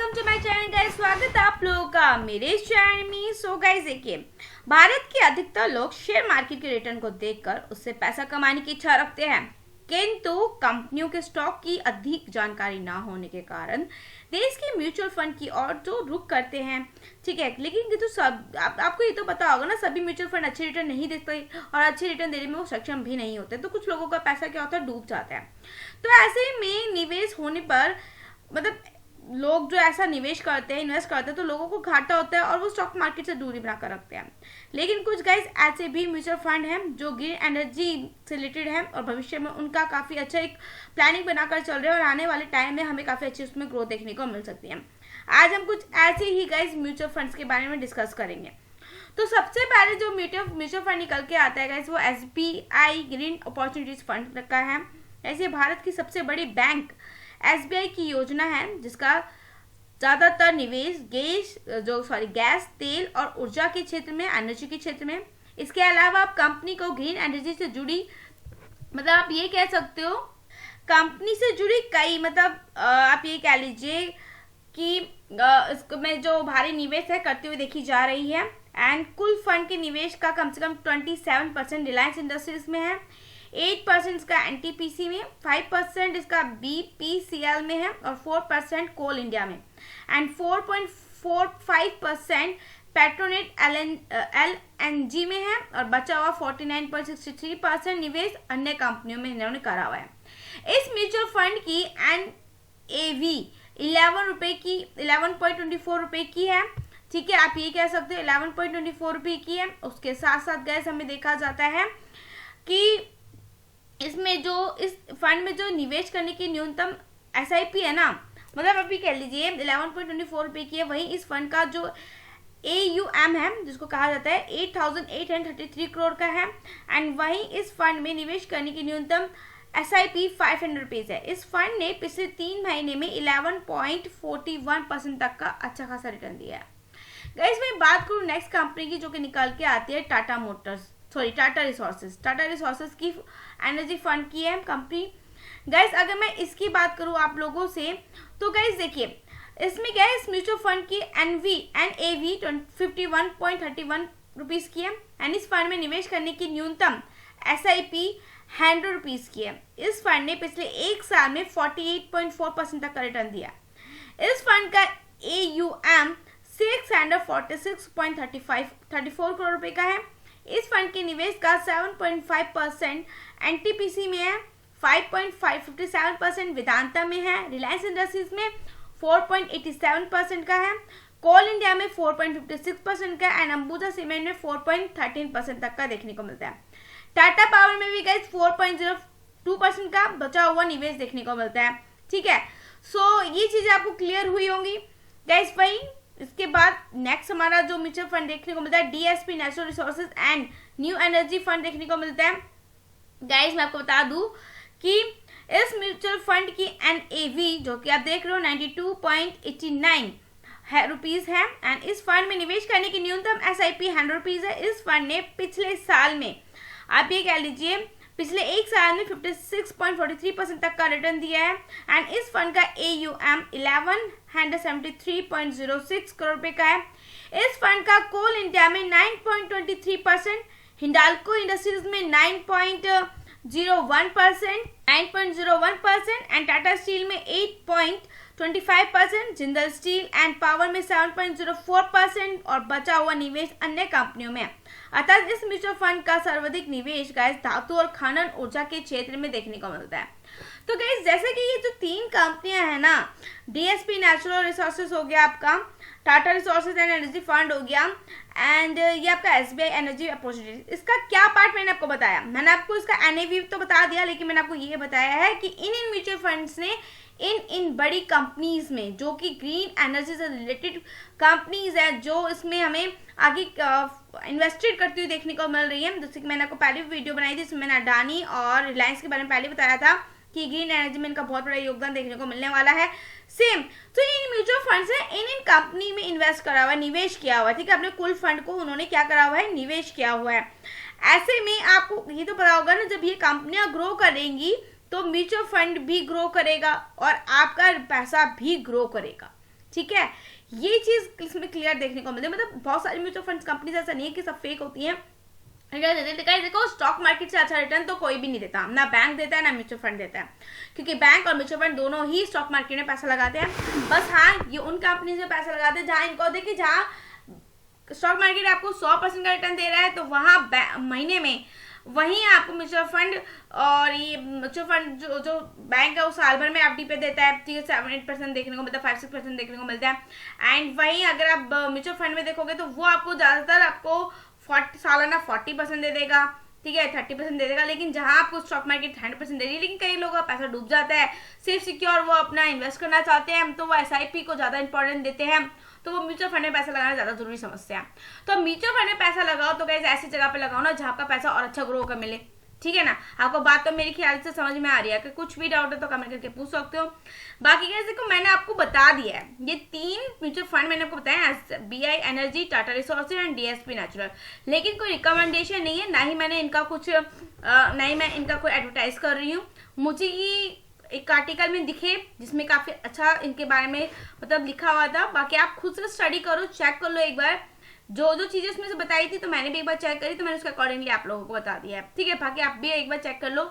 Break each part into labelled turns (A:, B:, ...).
A: Welcome to my channel guys. स्वागत है आप लोगों का मेरे इस चैनल में। सो गाइस देखिए, भारत के अधिकतर लोग शेयर मार्केट के रिटर्न को देखकर उससे पैसा कमाने की इच्छा रखते हैं, किंतु कंपनियों के स्टॉक की अधिक जानकारी ना होने के कारण देश के म्यूचुअल फंड की ओर जो रुख करते हैं। ठीक है, लेकिन तो सब आपको ये तो पता होगा ना, सभी म्यूचुअल फंड अच्छे रिटर्न नहीं देते और अच्छे रिटर्न देने में वो सक्षम भी नहीं होते, तो कुछ लोगों का पैसा क्या होता है, डूब जाता है। तो ऐसे में निवेश होने पर मतलब लोग जो ऐसा निवेश करते हैं, इन्वेस्ट करते हैं, तो लोगों को घाटा होता है और वो स्टॉक मार्केट से दूरी बनाकर रखते हैं। लेकिन कुछ गाइस ऐसे भी म्यूचुअल फंड हैं जो ग्रीन एनर्जी से रिलेटेड हैं और भविष्य में उनका काफी अच्छा एक प्लानिंग बनाकर चल रहे हैं और आने वाले टाइम में हमें काफी अच्छी उसमें ग्रोथ देखने को मिल सकती है। आज हम कुछ ऐसे ही गाइस म्यूचुअल फंड्स के बारे में डिस्कस करेंगे। तो सबसे पहले जो म्यूचुअल फंड निकल के आता है गाइस, वो SBI ग्रीन अपॉर्चुनिटीज फंड का है। ऐसे भारत की सबसे बड़ी बैंक SBI की योजना है, जिसका ज्यादातर निवेश गैस, तेल और ऊर्जा के क्षेत्र में, एनर्जी के क्षेत्र में। इसके अलावा आप कंपनी को ग्रीन एनर्जी से जुड़ी, मतलब आप ये कह सकते हो कंपनी से जुड़ी कई, मतलब आप ये कह लीजिए कि इसमें जो भारी निवेश है करते हुए देखी जा रही है। एंड कुल फंड के निवेश का कम से कम 27% रिलायंस इंडस्ट्रीज में है, 8% इसका NTPC में, 5% इसका BPCL में है और 4% कोल इंडिया में एंड 4.45% पेट्रोनेट LNG में है और बचा हुआ 49.63% निवेश अन्य कंपनियों में इन्होंने करा हुआ है। इस म्यूचुअल फंड की NAV 11.24 रुपए की है। ठीक है, आप ये कह सकते हो 11.24 रुपए की है। उसके साथ साथ गैस हमें देखा जाता है कि इसमें जो इस फंड में जो निवेश करने की न्यूनतम SIP है ना, मतलब अभी कह लीजिए 11.24 रुपए की है। वहीं इस फंड का जो AUM है, जिसको कहा जाता है, 8,833 करोड़ का है। एंड वहीं इस फंड में निवेश करने की न्यूनतम SIP 500 रुपीज है। इस फंड ने पिछले 3 महीने में 11.41% तक का अच्छा खासा रिटर्न दिया है। गाइस मैं बात करूँ नेक्स्ट कंपनी की, जो कि निकल के आती है टाटा रिसोर्सेज की एनर्जी फंड की है कंपनी। गाइस अगर मैं इसकी बात करूं आप लोगों से, तो गाइस देखिए इसमें क्या है, इस म्यूचुअल फंड की NAV 51.31 रुपीज की है। एंड इस फंड में निवेश करने की न्यूनतम SIP 100 रुपीज की है। इस फंड ने पिछले एक साल में 48.4% तक का रिटर्न दिया। इस फंड का AUM 646.34 करोड़ रुपए का है। इस फंड के निवेश का 7.5% NTPC में है, 5.57% वेदांता में है, रिलायंस इंडस्ट्रीज में 4.87% का है, कोल इंडिया में 4.56% का एंड अंबुजा सीमेंट में 4.13% तक का देखने को मिलता है। टाटा पावर में भी गाइस 4.02% का बचा हुआ निवेश देखने को मिलता है। ठीक है, सो ये चीजें आपको क्लियर हुई होंगी गाइस। वही इसके बाद नेक्स्ट हमारा जो म्यूचुअल फंड देखने को मिलता है, DSP natural resources and new energy fund देखने को मिलता है। गाइस मैं आपको बता दूं कि इस म्यूचुअल फंड की NAV, जो कि आप देख रहे हो, 92.89 रुपीज है। एंड इस फंड में निवेश करने की न्यूनतम SIP 100 रुपीज है। इस फंड ने पिछले साल में, आप ये कह लीजिए पिछले एक साल में 56.43% तक का रिटर्न दिया है। एंड इस फंड का AUM 1173.06 करोड़ रुपए का है। इस फंड का कोल इंडिया में 9.23%, हिंडाल्को इंडस्ट्रीज में 9.01% एंड टाटा स्टील में 8.25%, जिंदल स्टील एंड पावर में 7.04% और बचा हुआ निवेश अन्य कंपनियों में। अतः इस म्यूचुअल फंड का सर्वाधिक निवेश गाइस धातु और खनन ऊर्जा के क्षेत्र में देखने को मिलता है। तो गाइस जैसे कि ये जो 3 कंपनियां हैं ना, DSP नेचुरल रिसोर्सेज हो गया आपका, Tata resources and energy fund हो गया, एंड ये आपका SBI एनर्जी अपॉर्चुनिटीज, इसका क्या पार्ट मैंने आपको बताया। मैंने आपको इसका NAV तो बता दिया, लेकिन मैंने आपको ये बताया है कि इन म्यूचुअल फंड्स ने इन बड़ी कंपनीज में, जो कि ग्रीन एनर्जी से रिलेटेड कंपनीज है, जो इसमें हमें आगे इन्वेस्टेड करती हुई देखने को मिल रही है। जैसे कि मैंने आपको पहले भी वीडियो बनाई थी, इसमें मैंने अडानी और रिलायंस के बारे में पहले बताया था कि ग्रीन एनर्जी में इनका बहुत बड़ा योगदान देखने को मिलने वाला है। सेम तो इन म्यूचुअल फंड्स ने इन कंपनी में इन्वेस्ट करा हुआ है, निवेश किया हुआ है। ठीक है, अपने कुल फंड को उन्होंने क्या करा हुआ है, निवेश किया हुआ है। ऐसे में आपको ये तो पता होगा ना, जब ये कंपनियां ग्रो करेंगी तो म्यूचुअल फंड भी ग्रो करेगा और आपका पैसा भी ग्रो करेगा। ठीक है, ये चीज इसमें क्लियर देखने को मिलती है। मतलब बहुत सारी म्यूचुअल फंड्स कंपनीज ऐसा नहीं है कि सब फेक होती हैं, देखो स्टॉक मार्केट से अच्छा रिटर्न तो कोई भी नहीं देता, ना बैंक देता है ना म्यूचुअल फंड देता है, क्योंकि बैंक और म्यूचुअल फंड दोनों ही स्टॉक मार्केट में पैसा लगाते हैं। बस हाँ, ये उन कंपनीज में पैसा लगाते हैं जहां इनको देखिए, जहां स्टॉक मार्केट आपको 100% का रिटर्न दे रहा है, तो वहां महीने में वहीं आपको म्यूचुअल फंड और ये म्यूचुअल फंड जो बैंक है वो साल भर में एफडी पे देता है, ठीक है, 7-8% देखने को मिलता है, 5-6% देखने को मिलता है। एंड वहीं अगर आप म्यूचुअल फंड में देखोगे तो वो आपको ज्यादातर आपको सालाना 40% दे देगा, ठीक है, 30% दे देगा। लेकिन जहां आपको स्टॉक मार्केट 100% दे रही है, लेकिन कई लोगों का पैसा डूब जाता है, सेफ सिक्योर वो अपना इन्वेस्ट करना चाहते हैं, तो वो एसआईपी को ज्यादा इंपॉर्टेंट देते हैं, तो वो म्यूचुअल फंड में पैसा लगाना ज्यादा जरूरी समझते हैं। तो म्यूचुअल फंड में पैसा लगाओ तो गाइस ऐसी जगह पे लगाओ ना जहां आपका पैसा और अच्छा ग्रो होकर मिले, ठीक है ना। आपको बात तो मेरे ख्याल से समझ में आ रही है, कि कुछ भी डाउट है तो कमेंट करके पूछ सकते हो। बाकी गाइस देखो, मैंने आपको बता दिया है, ये 3 म्यूचुअल फंड मैंने आपको बताया, SBI energy, Tata resources and DSP natural. लेकिन कोई रिकमेंडेशन नहीं है, ना ही मैंने इनका कुछ ना ही मैं इनका कोई एडवर्टाइज कर रही हूँ। मुझे ये एक आर्टिकल में दिखे जिसमें काफी अच्छा इनके बारे में मतलब लिखा हुआ था। बाकी आप खुद से स्टडी करो, चेक कर लो एक बार, जो जो चीजें उसमें से बताई थी तो मैंने भी एक बार चेक करी, तो मैंने उसके अकॉर्डिंगली आप लोगों को बता दिया है, ठीक है। बाकी आप भी एक बार चेक कर लो।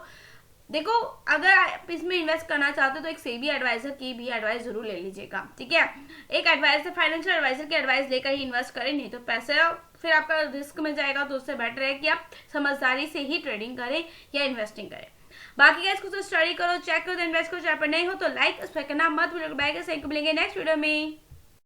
A: देखो, अगर आप इसमें इन्वेस्ट करना चाहते हो तो एक सेबी एडवाइजर की भी एडवाइस जरूर ले लीजिएगा, ठीक है। एक एडवाइजर, फाइनेंशियल एडवाइजर की एडवाइस लेकर ही इन्वेस्ट करें, नहीं तो पैसे फिर आपका रिस्क में जाएगा। तो उससे बेटर है कि आप समझदारी से ही ट्रेडिंग करें या इन्वेस्टिंग करें। बाकी गाइस कुछ स्टडी करो, चेक करो, इन्वेस्ट करो। चैनल पर नहीं हो तो लाइक, सब्सक्राइब करना मत भूलिएगा। बाय गाइस, मिलेंगे नेक्स्ट वीडियो में।